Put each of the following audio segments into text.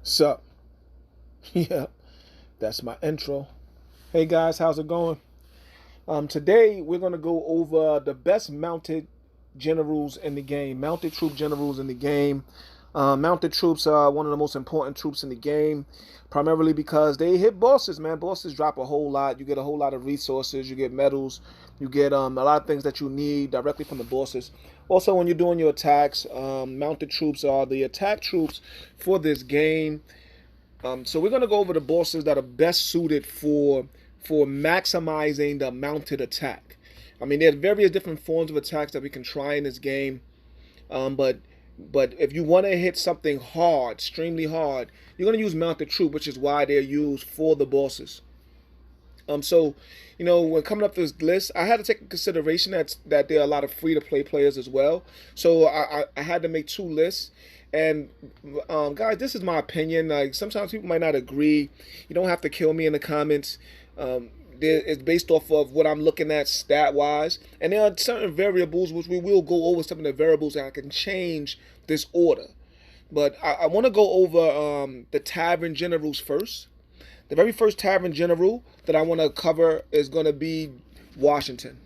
Sup? Yeah, that's my intro. Hey guys, how's it going? Today we're gonna go over the best mounted generals in the game, mounted troop generals in the game. Mounted troops are one of the most important troops in the game, primarily because they hit bosses. Man, bosses drop a whole lot. You get a whole lot of resources. You get medals. You get a lot of things that you need directly from the bosses. Also, when you're doing your attacks, mounted troops are the attack troops for this game. So we're gonna go over the bosses that are best suited for maximizing the mounted attack. I mean, there's various different forms of attacks that we can try in this game, but if you want to hit something hard, extremely hard, you're gonna use mounted troop, which is why they're used for the bosses. So, when coming up this list, I had to take into consideration that there are a lot of free to play players as well. So I had to make two lists. And guys, this is my opinion. Like sometimes people might not agree. You don't have to kill me in the comments. It's based off of what I'm looking at stat wise, and there are certain variables which we will go over some of the variables that I can change this order. But I want to go over the Tavern generals first. The very first Tavern general that I want to cover is going to be Washington.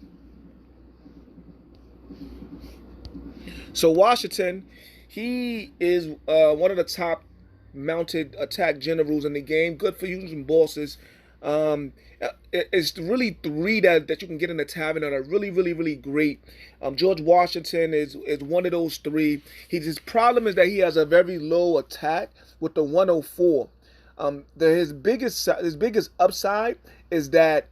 So Washington, he is one of the top mounted attack generals in the game. Good for using bosses. It's really three that you can get in the Tavern that are really, really, really great. George Washington is one of those three. His problem is that he has a very low attack with the 104. His biggest upside is that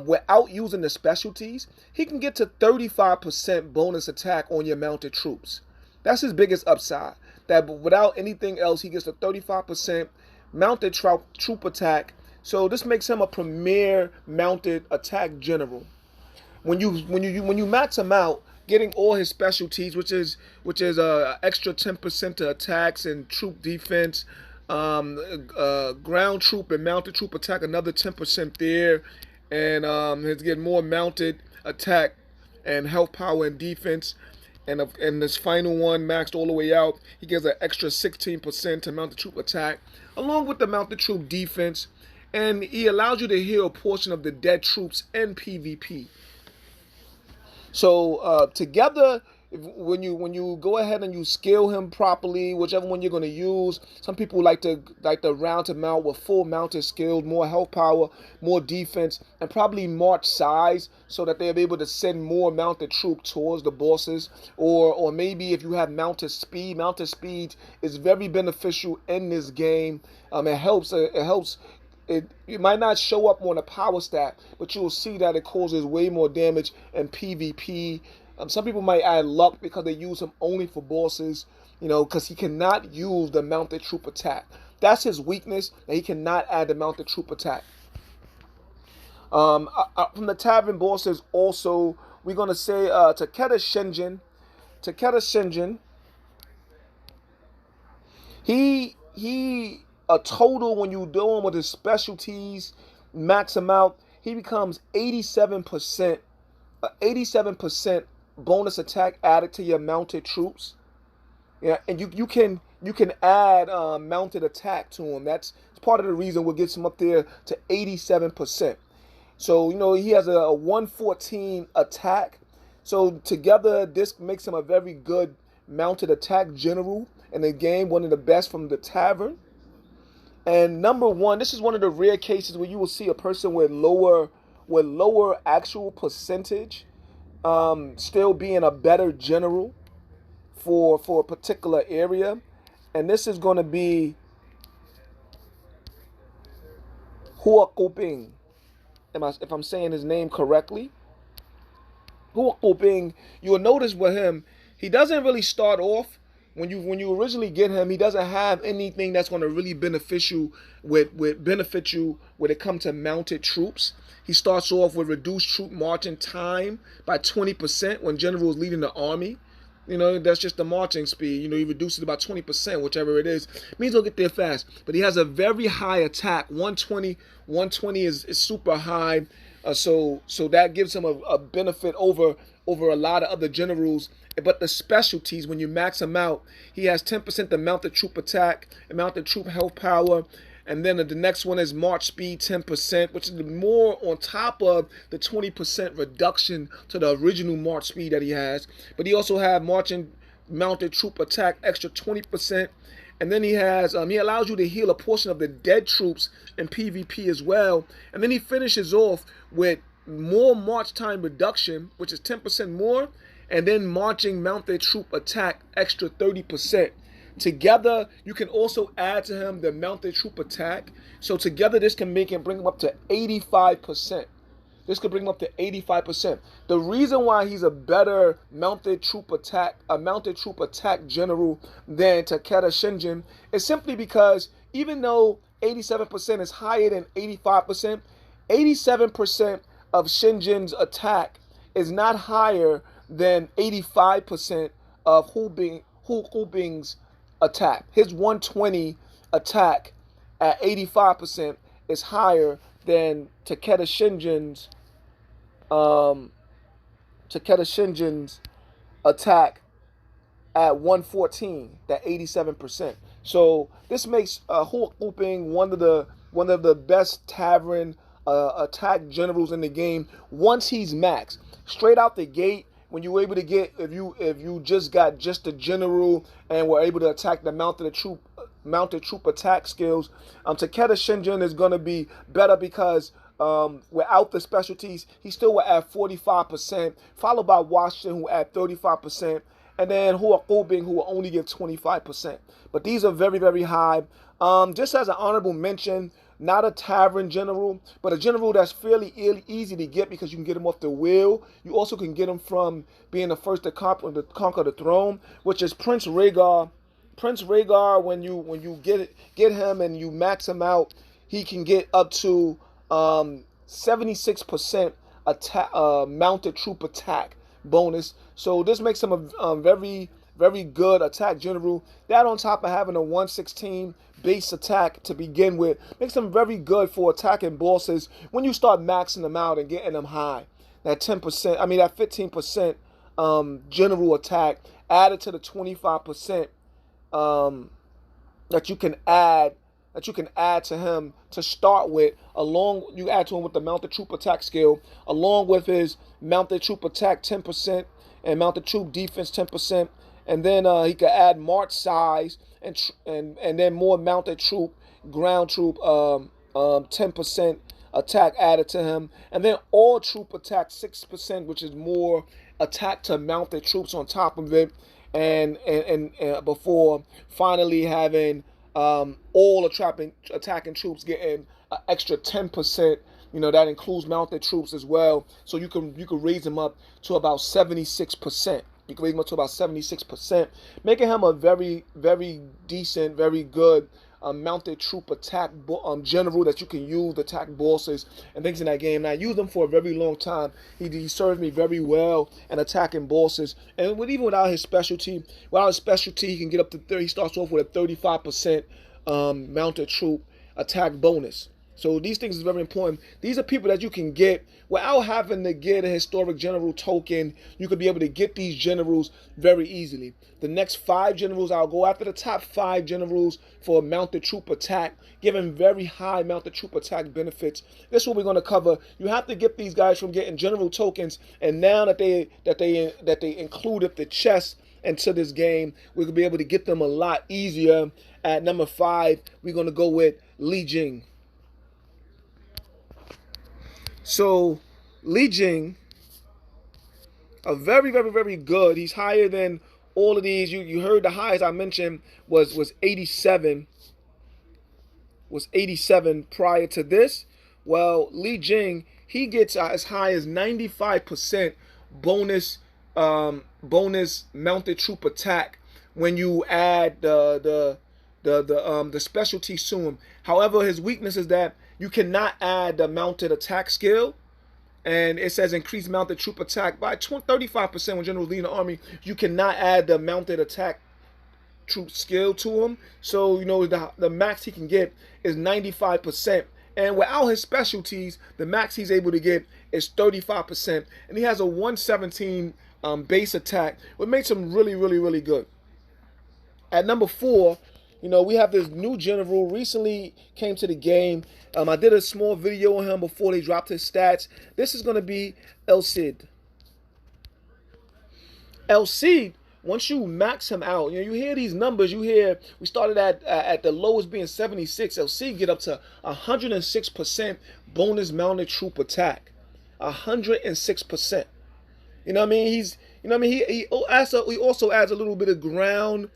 without using the specialties, he can get to 35% bonus attack on your mounted troops. That's his biggest upside. That without anything else, he gets a 35% mounted troop attack. So this makes him a premier mounted attack general. When you max him out, getting all his specialties, which is extra 10% to attacks and troop defense, ground troop and mounted troop attack, another 10% there, and he's getting more mounted attack and health power and defense. And this final one maxed all the way out, he gets an extra 16% to mounted troop attack, along with the mounted troop defense, and he allows you to heal a portion of the dead troops in PvP. So together, when you go ahead and you scale him properly, whichever one you're going to use, some people like to round him out with full mounted skills, more health power, more defense, and probably march size so that they're able to send more mounted troop towards the bosses. Or maybe if you have mounted speed is very beneficial in this game. It helps. It might not show up on a power stat, but you will see that it causes way more damage in PvP. Some people might add luck because they use him only for bosses, because he cannot use the mounted troop attack. That's his weakness, that he cannot add the mounted troop attack. From the Tavern bosses also, we're going to say Takeda Shingen. Takeda Shingen, he a total when you do him with his specialties, max him out, he becomes 87%, 87% bonus attack added to your mounted troops. Yeah, and you can add mounted attack to him. That's part of the reason what gets him up there to 87%. So he has a 114 attack. So together this makes him a very good mounted attack general in the game, one of the best from the Tavern. And number one, this is one of the rare cases where you will see a person with lower actual percentage still being a better general for a particular area. And this is going to be Hua Koping, if I'm saying his name correctly. Hua Koping, you'll notice with him, he doesn't really start off. When you originally get him, he doesn't have anything that's going to really benefit you when it comes to mounted troops. He starts off with reduced troop marching time by 20% when general is leading the army. That's just the marching speed. He reduces it by 20%, whichever it is. It means he'll get there fast. But he has a very high attack. 120 is super high. So that gives him a benefit over over a lot of other generals. But the specialties, when you max him out, he has 10% the mounted troop attack, and mounted troop health power. And then the next one is March speed 10%, which is more on top of the 20% reduction to the original March speed that he has. But he also has marching mounted troop attack extra 20%. And then he has, he allows you to heal a portion of the dead troops in PvP as well. And then he finishes off with more march time reduction, which is 10% more. And then marching mounted troop attack extra 30%. Together, you can also add to him the mounted troop attack. So together, this can bring him up to 85%. This could bring him up to 85%. The reason why he's a better mounted troop attack general than Takeda Shingen is simply because even though 87% is higher than 85%, 87% of Shinjin's attack is not higher than 85% of Hu Bing's attack. His 120 attack at 85% is higher than Takeda Shinjin's attack at 114, that 87%. So this makes Hu Bing one of the best Tavern attack generals in the game once he's maxed. Straight out the gate, when you're able to get, if you just got just a general and were able to attack the mounted troop attack skills, Takeda Shingen is going to be better because without the specialties, he still will add 45%, followed by Washington, who add 35%, and then Hu Bing, who will only give 25%. But these are very, very high. Just as an honorable mention, not a Tavern general, but a general that's fairly easy to get because you can get him off the wheel. You also can get him from being the first to conquer the throne, which is Prince Rhaegar. Prince Rhaegar, when you get him and you max him out, he can get up to 76% attack, mounted troop attack bonus. So this makes him a very, very good attack general. That on top of having a 116 base attack to begin with makes him very good for attacking bosses when you start maxing them out and getting them high. That 10%, that 15% general attack added to the 25% that you can add to him to start with. You add to him with the mounted troop attack skill, along with his mounted troop attack 10% and mounted troop defense 10%, and then he could add march size and then more mounted troop ground troop 10% attack added to him, and then all troop attack 6%, which is more attack to mounted troops on top of it, and before finally having all attacking troops getting an extra 10%. That includes mounted troops as well. So you can raise them up to about 76%. You can raise him up to about 76%, making him a very, very decent, very good mounted troop attack general that you can use to attack bosses and things in that game. And I used him for a very long time. He served me very well in attacking bosses. And even without his specialty, he can get up to 30. He starts off with a 35% mounted troop attack bonus. So these things is very important. These are people that you can get without having to get a historic general token. You could be able to get these generals very easily. The next 5 generals, I'll go after the top 5 generals for mounted troop attack, giving very high mounted troop attack benefits. This is what we're going to cover. You have to get these guys from getting general tokens, and now that they included the chest into this game, we're going to be able to get them a lot easier. At number 5, we're going to go with Li Jing. So, Li Jing, a very, very, very good. He's higher than all of these. You heard the highest I mentioned was 87. Was 87 prior to this. Well, Li Jing, he gets as high as 95% bonus mounted troop attack when you add the specialty to him. However, his weakness is that you cannot add the mounted attack skill, and it says increase mounted troop attack by 35% when generals leading the army. You cannot add the mounted attack troop skill to him. So the max he can get is 95%, and without his specialties, the max he's able to get is 35%, and he has a 117 base attack, what makes him really, really, really good. At number 4, we have this new general recently came to the game. I did a small video on him before they dropped his stats. This is going to be El Cid. El Cid, once you max him out, you hear these numbers. You hear we started at the lowest being 76. El Cid get up to 106% bonus mounted troop attack. 106%. You know what I mean? He also adds a little bit of ground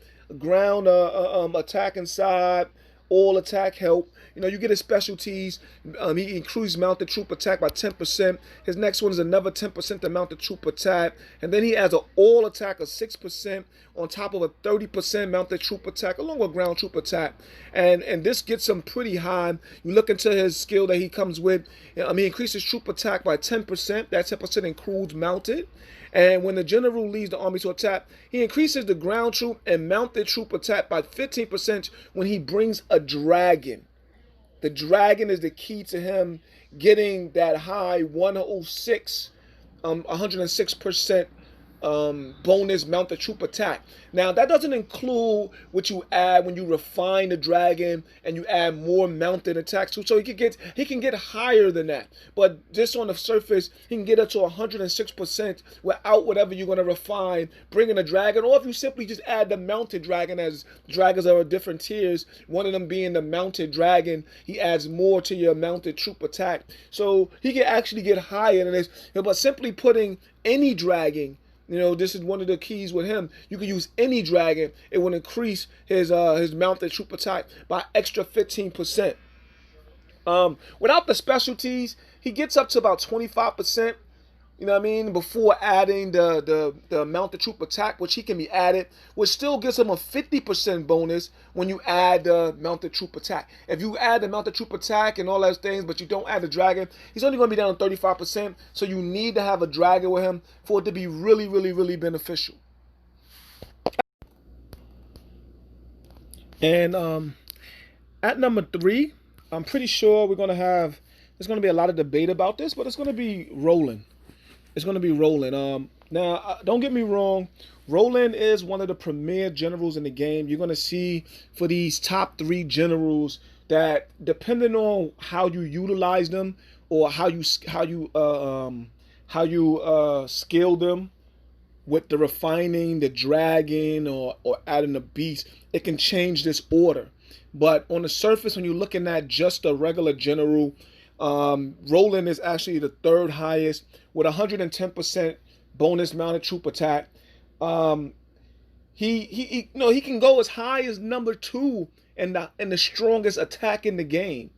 attack inside, all attack help. You get his specialties. He increases mounted troop attack by 10%. His next one is another 10% to mounted troop attack. And then he adds an all attack of 6% on top of a 30% mounted troop attack, along with ground troop attack. And this gets him pretty high. You look into his skill that he comes with. He increases troop attack by 10%. That 10% includes mounted. And when the general leads the army to attack, he increases the ground troop and mounted troop attack by 15% when he brings a dragon. The dragon is the key to him getting that high 106% bonus mounted troop attack. Now, that doesn't include what you add when you refine the dragon and you add more mounted attacks. So he can get higher than that. But just on the surface, he can get up to 106% without whatever you're going to refine, bringing a dragon. Or if you simply just add the mounted dragon, as dragons are different tiers, one of them being the mounted dragon, he adds more to your mounted troop attack. So he can actually get higher than this. But simply putting any dragon, this is one of the keys with him. You can use any dragon. It will increase his mounted troop attack by extra 15%. Without the specialties, he gets up to about 25%. Before adding the mounted troop attack, which he can be added, which still gives him a 50% bonus when you add the mounted troop attack. If you add the mounted troop attack and all those things, but you don't add the dragon, he's only going to be down to 35%. So you need to have a dragon with him for it to be really, really, really beneficial. And at number 3, I'm pretty sure there's going to be a lot of debate about this, but it's going to be Roland. It's going to be Roland. Now, don't get me wrong. Roland is one of the premier generals in the game. You're going to see for these top 3 generals that, depending on how you utilize them or how you scale them with the refining, the dragon, or adding the beast, it can change this order. But on the surface, when you're looking at just a regular general, Roland is actually the 3rd highest with 110% bonus mounted troop attack. He can go as high as number 2 in the strongest attack in the game.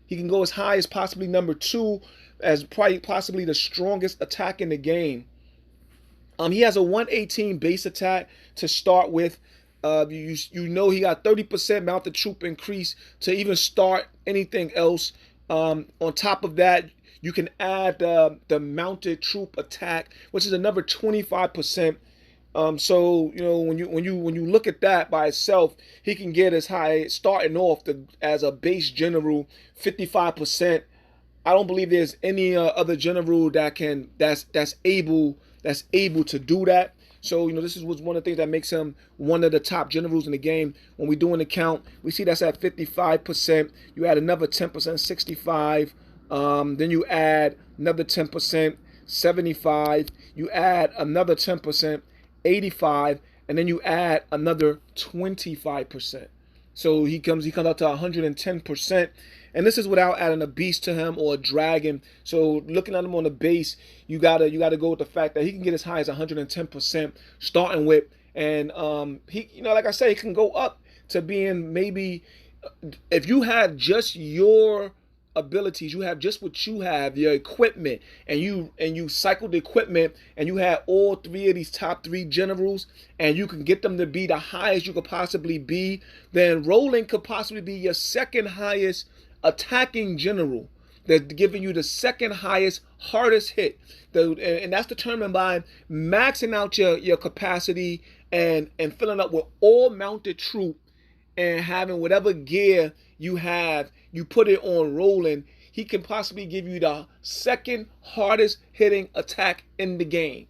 He can go as high as possibly number 2 as possibly the strongest attack in the game. He has a 118 base attack to start with. He got 30% mounted troop increase to even start anything else. On top of that, you can add the mounted troop attack, which is another 25%. So when you look at that by itself, he can get as high starting off as a base general 55%. I don't believe there's any other general that's able to do that. So, this was one of the things that makes him one of the top generals in the game. When we do an account, we see that's at 55%. You add another 10%, 65. Then you add another 10%, 75. You add another 10%, 85. And then you add another 25%. So he comes out to 110%. And this is without adding a beast to him or a dragon. So looking at him on the base, you gotta go with the fact that he can get as high as 110% starting with. And he, like I said, he can go up to being maybe, if you have just your abilities, you have just what you have, your equipment, and you cycle the equipment, and you have all 3 of these top 3 generals, and you can get them to be the highest you could possibly be, then Roland could possibly be your 2nd highest attacking general. They're giving you the 2nd highest, hardest hit. And that's determined by maxing out your capacity and filling up with all mounted troop and having whatever gear you have, you put it on Roland. he can possibly give you the second hardest hitting attack in the game.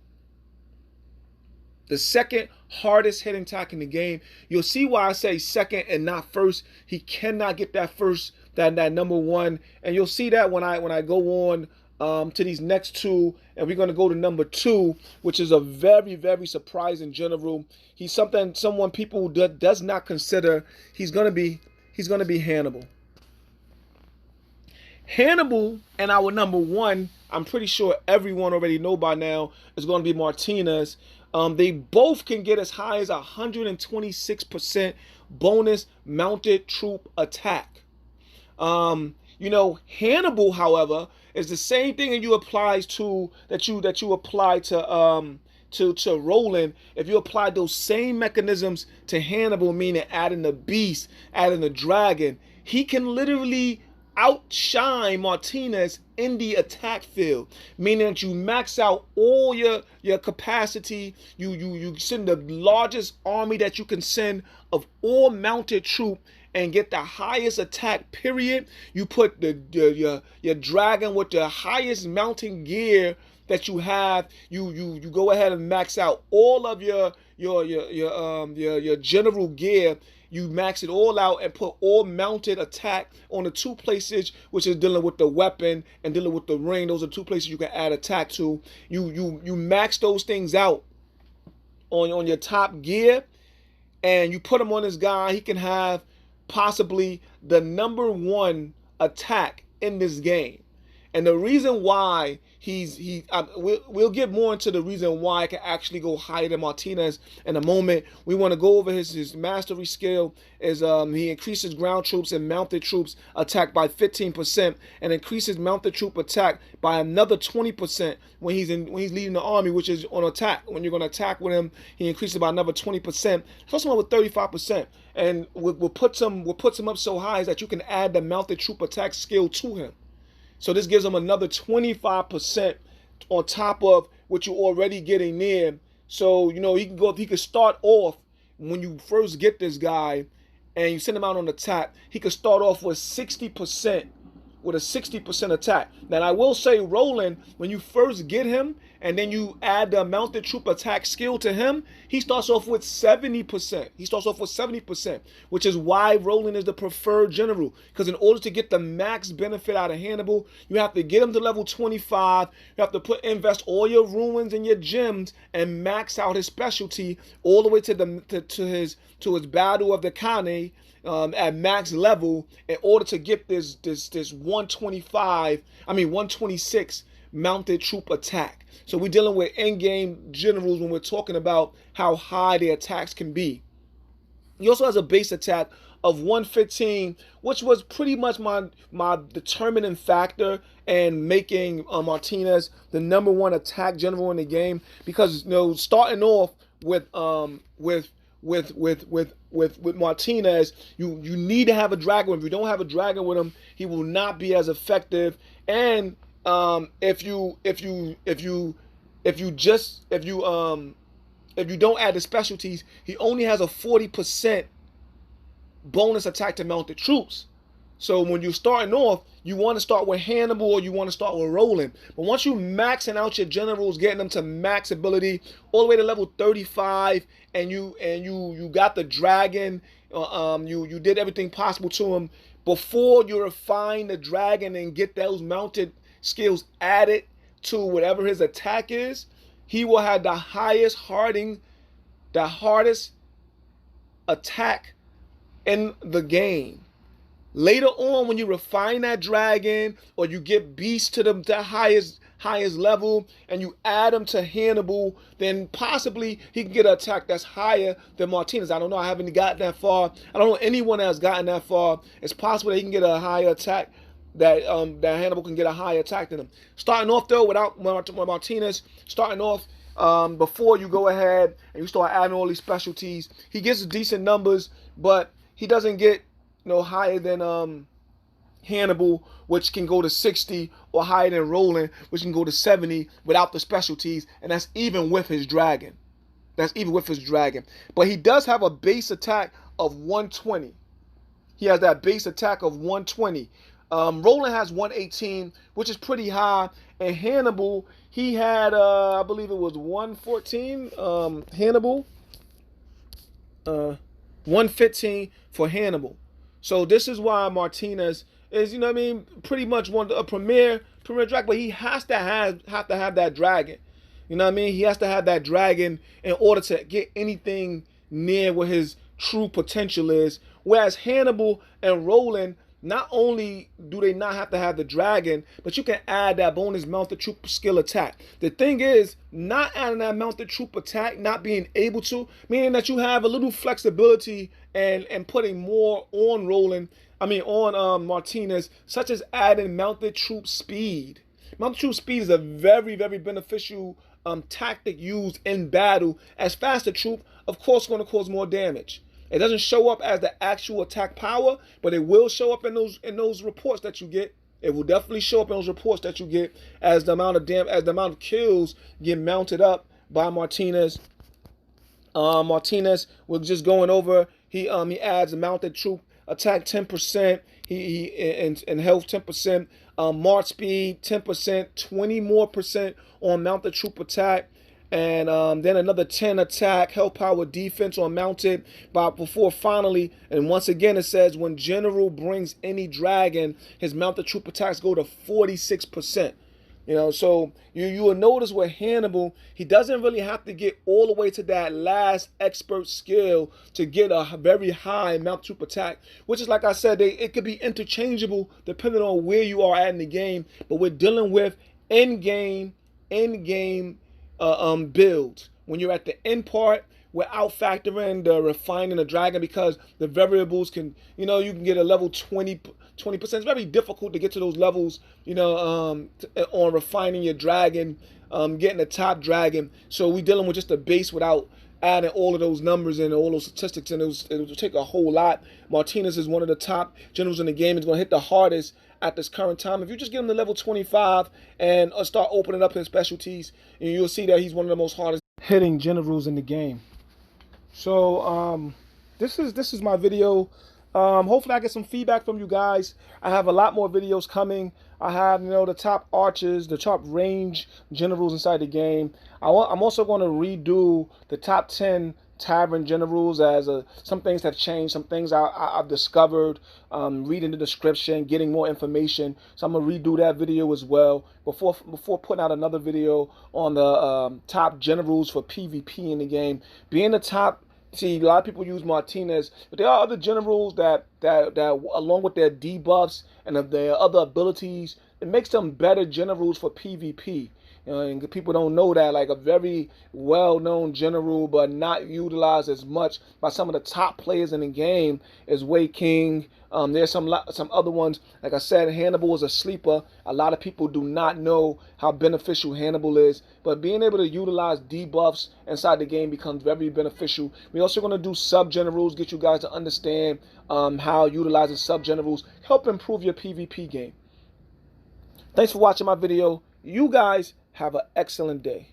The second hardest hitting attack in the game. You'll see why I say second and not first. He cannot get that first, that number one. And you'll see that when I go on to these next two, and we're going to go to number two, which is a very, very surprising general. He's someone people does not consider. He's going to be Hannibal. Hannibal and our number one, I'm pretty sure everyone already know by now, is going to be Martinez. They both can get as high as 126% bonus mounted troop attack. Hannibal, however, is the same thing that you apply to Roland. If you apply those same mechanisms to Hannibal, meaning adding the beast, adding the dragon, he can literally outshine Martinez in the attack field, meaning that you max out all your capacity. You send the largest army that you can send of all mounted troop and get the highest attack, period. You put your dragon with the highest mounting gear that you have. You go ahead and max out all of your general gear. You max it all out and put all mounted attack on the two places, which is dealing with the weapon and dealing with the ring. Those are two places you can add attack to. You max those things out on your top gear, and you put him on this guy. He can have possibly the number one attack in this game. And the reason why we'll get more into the reason why I can actually go higher than Martinez in a moment. We want to go over his mastery skill. Is he increases ground troops and mounted troops attack by 15% and increases mounted troop attack by another 20% when he's leading the army, which is on attack. When you're going to attack with him, he increases by another 20%. Plus one with 35%, and we'll put him up so high that you can add the mounted troop attack skill to him. So this gives him another 25% on top of what you're already getting there. So, he can start off when you first get this guy and you send him out on attack. He could start off with 60%, with a 60% attack. Now, I will say, Roland, when you first get him and then you add the mounted troop attack skill to him, he starts off with 70%. He starts off with 70%, which is why Roland is the preferred general. Because in order to get the max benefit out of Hannibal, you have to get him to level 25. You have to invest all your ruins and your gems and max out his specialty all the way to his battle of the Kane. At max level in order to get this 126 mounted troop attack. So we're dealing with in-game generals when we're talking about how high their attacks can be. He also has a base attack of 115, which was pretty much my determining factor in making Martinez the number one attack general in the game, because starting off with Martinez, you need to have a dragon. If you don't have a dragon with him, he will not be as effective. And if you don't add the specialties, he only has a 40% bonus attack to mounted troops. So when you're starting off, you want to start with Hannibal or you want to start with Roland. But once you maxing out your generals, getting them to max ability all the way to level 35, and you got the dragon, you did everything possible to him before you refine the dragon and get those mounted skills added to whatever his attack is, he will have the hardest attack in the game. Later on, when you refine that dragon or you get beasts to the highest level and you add them to Hannibal, then possibly he can get an attack that's higher than Martinez. I don't know. I haven't gotten that far. I don't know anyone that has gotten that far. It's possible that he can get a higher attack, that Hannibal can get a higher attack than him. Starting off, though, without Martinez, starting off, before you go ahead and you start adding all these specialties, he gets decent numbers, but he doesn't get higher than Hannibal, which can go to 60, or higher than Roland, which can go to 70 without the specialties, and that's even with his dragon. But he does have a base attack of 120. He has that base attack of 120. Roland has 118, which is pretty high. And Hannibal, he had, I believe it was 114. Hannibal, 115 for Hannibal. So this is why Martinez is, you know what I mean, pretty much a premier dragon, but he has to have that dragon. You know what I mean? He has to have that dragon in order to get anything near what his true potential is. Whereas Hannibal and Roland, not only do they not have to have the dragon, but you can add that bonus mounted troop skill attack. The thing is, not adding that mounted troop attack, not being able to, meaning that you have a little flexibility and putting more on Roland, on Martinez, such as adding mounted troop speed. Mounted troop speed is a very, very beneficial tactic used in battle, as faster troop, of course, going to cause more damage. It doesn't show up as the actual attack power, but it will show up in those reports that you get. It will definitely show up in those reports that you get as the amount of kills get mounted up by Martinez. Martinez was just going over. He adds a mounted troop attack 10%. And health 10%. March speed 10%, 20 more percent on mounted troop attack, and then another 10 attack, health power defense on mounted. Before finally, and once again it says when general brings any dragon, his mounted troop attacks go to 46%. You know, so you will notice with Hannibal, he doesn't really have to get all the way to that last expert skill to get a very high mount troop attack, which is, like I said, it could be interchangeable depending on where you are at in the game. But we're dealing with in-game builds. When you're at the end part, without factoring the refining the dragon, because the variables can, you can get a level 20%. It's very difficult to get to those levels, on refining your dragon, getting the top dragon. So we're dealing with just the base without adding all of those numbers and all those statistics, and it will take a whole lot. Martinez is one of the top generals in the game. He's going to hit the hardest at this current time. If you just get him to level 25 and start opening up his specialties, you'll see that he's one of the most hardest hitting generals in the game. So this is my video. Hopefully I get some feedback from you guys. I have a lot more videos coming. I have, the top archers, the top range generals inside the game. I'm also going to redo the top 10 Tavern generals, as some things have changed, some things I've discovered, reading the description, getting more information. So I'm going to redo that video as well before putting out another video on the top generals for PvP in the game. Being the top, see, a lot of people use Martinez, but there are other generals that along with their debuffs and of their other abilities, it makes them better generals for PvP. And people don't know that, like a very well-known general, but not utilized as much by some of the top players in the game, is Wei King. There's some other ones. Like I said, Hannibal is a sleeper. A lot of people do not know how beneficial Hannibal is, but being able to utilize debuffs inside the game becomes very beneficial. We're also going to do sub-generals, get you guys to understand how utilizing sub-generals help improve your PvP game. Thanks for watching my video. You guys have an excellent day.